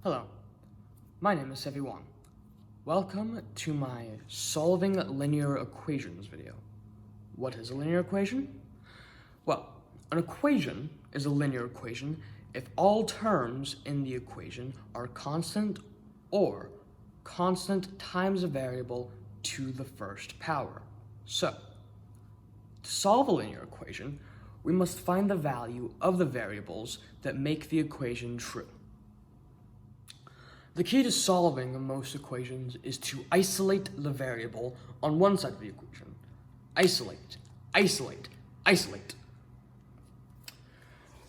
Hello, my name is Sevi Wong. Welcome to my Solving Linear Equations video. What is a linear equation? Well, an equation is a linear equation if all terms in the equation are constant or constant times a variable to the first power. So, to solve a linear equation, we must find the value of the variables that make the equation true. The key to solving most equations is to isolate the variable on one side of the equation. Isolate, isolate, isolate.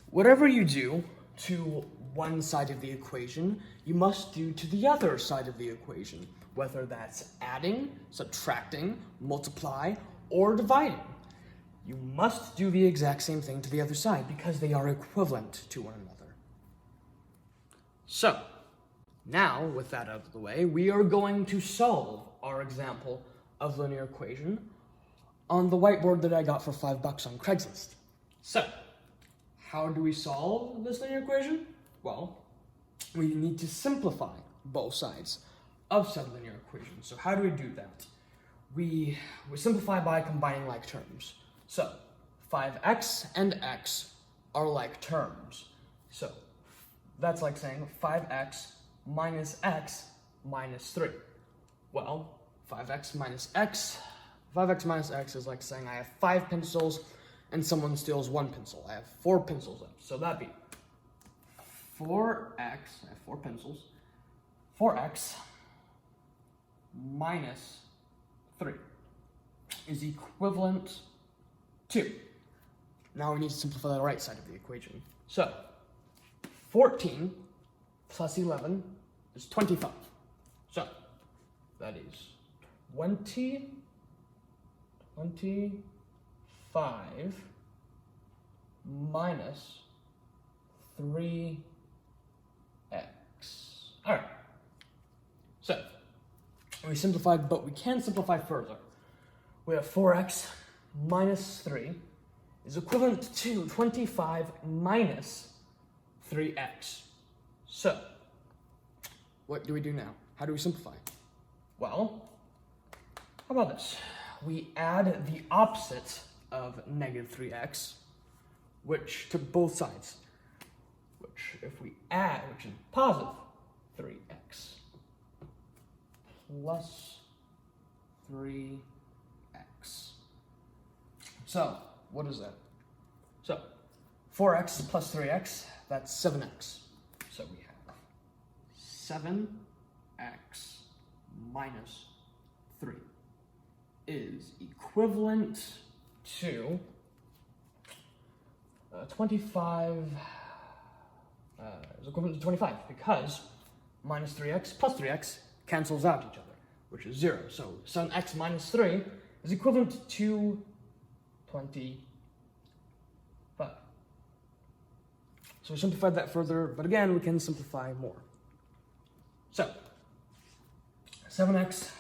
Whatever you do to one side of the equation, you must do to the other side of the equation, whether that's adding, subtracting, multiply, or dividing. You must do the exact same thing to the other side because they are equivalent to one another. So, now, with that out of the way, we are going to solve our example of linear equation on the whiteboard that I got for $5 on Craigslist. So, how do we solve this linear equation? Well, we need to simplify both sides of said linear equation. So how do we do that? We simplify by combining like terms. So, 5x and x are like terms. So, that's like saying 5x minus x minus 3. Well, 5x minus x is like saying I have 5 pencils and someone steals 1 pencil. I have 4 pencils left. So that'd be 4x, I have 4 pencils, 4x minus 3 is equivalent to, now we need to simplify the right side of the equation. So, 14 plus 11 is 25. So, that is 25 minus 3x. All right. So, we simplified, but we can simplify further. We have 4x minus 3 is equivalent to 25 minus 3x. So, what do we do now? How do we simplify? Well, how about this? We add the opposite of negative 3x, which to both sides, which if we add, which is positive 3x plus 3x. So, what is that? So, 4x plus 3x, that's 7x. So we have 7x minus 3 is equivalent to 25, is equivalent to 25 because minus 3x plus 3x cancels out each other, which is 0. So 7x minus 3 is equivalent to 25. So we simplified that further, but again, we can simplify more. So, 7x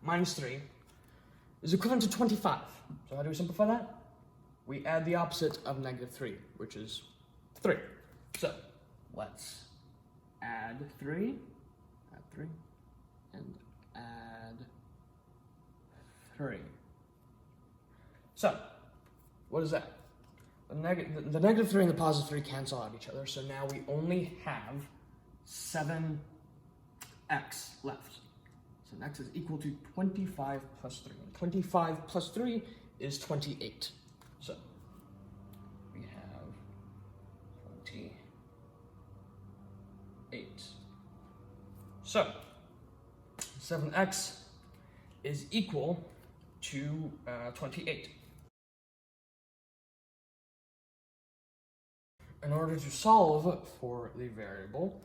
minus 3 is equivalent to 25. So how do we simplify that? We add the opposite of negative 3, which is 3. So, let's add 3, and add 3. So, what is that? The negative 3 and the positive 3 cancel out each other, so now we only have 7x left. So x is equal to 25 plus 3. 25 plus 3 is 28. So we have 28. So 7x is equal to 28. In order to solve for the variable,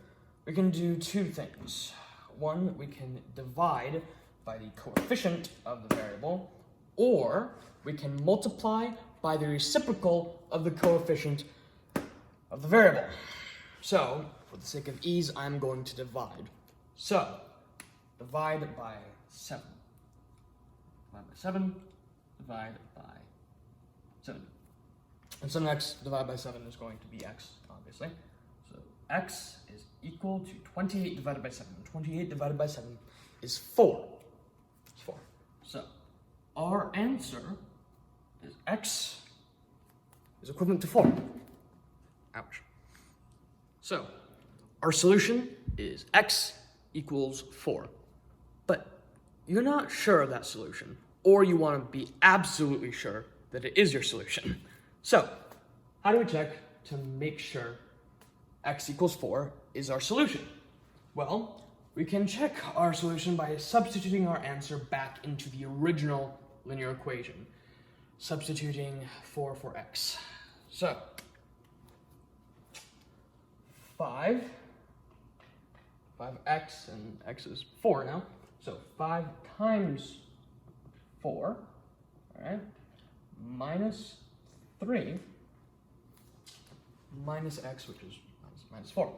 we can do two things. One, we can divide by the coefficient of the variable, or we can multiply by the reciprocal of the coefficient of the variable. So, for the sake of ease, I'm going to divide. So, divide by 7. Divide by 7, divide by 7. And 7x divided by 7 is going to be x, obviously. So x is equal to 28 divided by 7. 28 divided by 7 is 4. It's 4. So our answer is x is equivalent to 4. Ouch. So our solution is x equals 4. But you're not sure of that solution, or you want to be absolutely sure that it is your solution. So how do we check to make sure x equals 4 is our solution? Well, we can check our solution by substituting our answer back into the original linear equation, substituting 4 for x. So 5x, and x is 4 now, so 5 times 4, all right, minus 3 minus x, which is minus 4,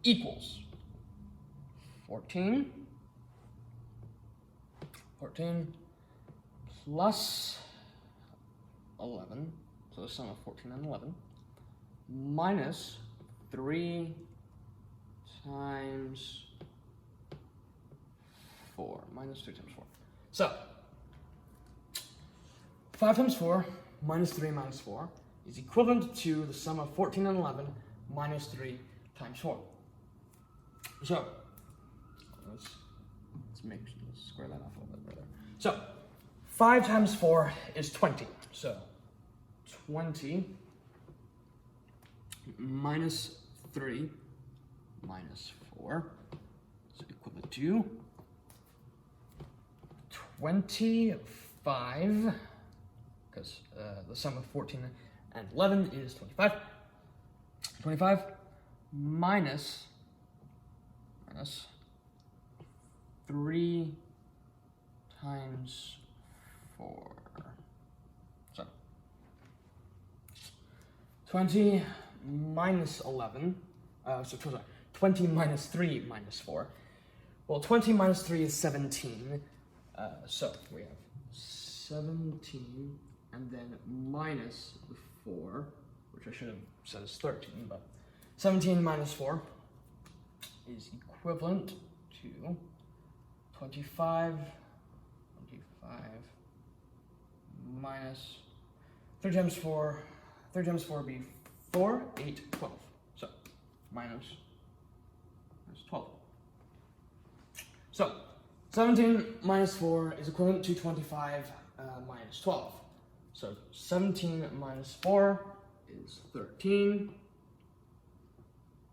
equals 14 plus 11, so the sum of 14 and 11, minus 3 times 4, minus 3 times 4. So 5 times 4 minus 3 minus 4 is equivalent to the sum of 14 and 11 minus 3 times 4. So let's square that off a little bit further. So 5 times 4 is 20. So 20 minus 3 minus 4 is equivalent to 25, because the sum of 14 and 11 is 25. 25 minus 3 times 4. So 20 minus 11, 20 minus 3 minus 4. Well, 20 minus 3 is 17. So we have 17 and then minus 4, which I should have said is 13, but 17 minus 4 is equivalent to 25 minus 3 times 4 would be 4, 8, 12. So minus 12. So 17 minus 4 is equivalent to 25 minus 12. So 17 minus 4 is 13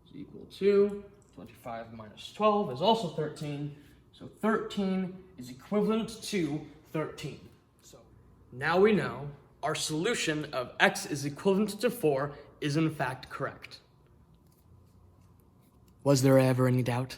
is equal to 25 minus 12 is also 13. So 13 is equivalent to 13. So now we know our solution of x is equivalent to 4 is in fact correct. Was there ever any doubt?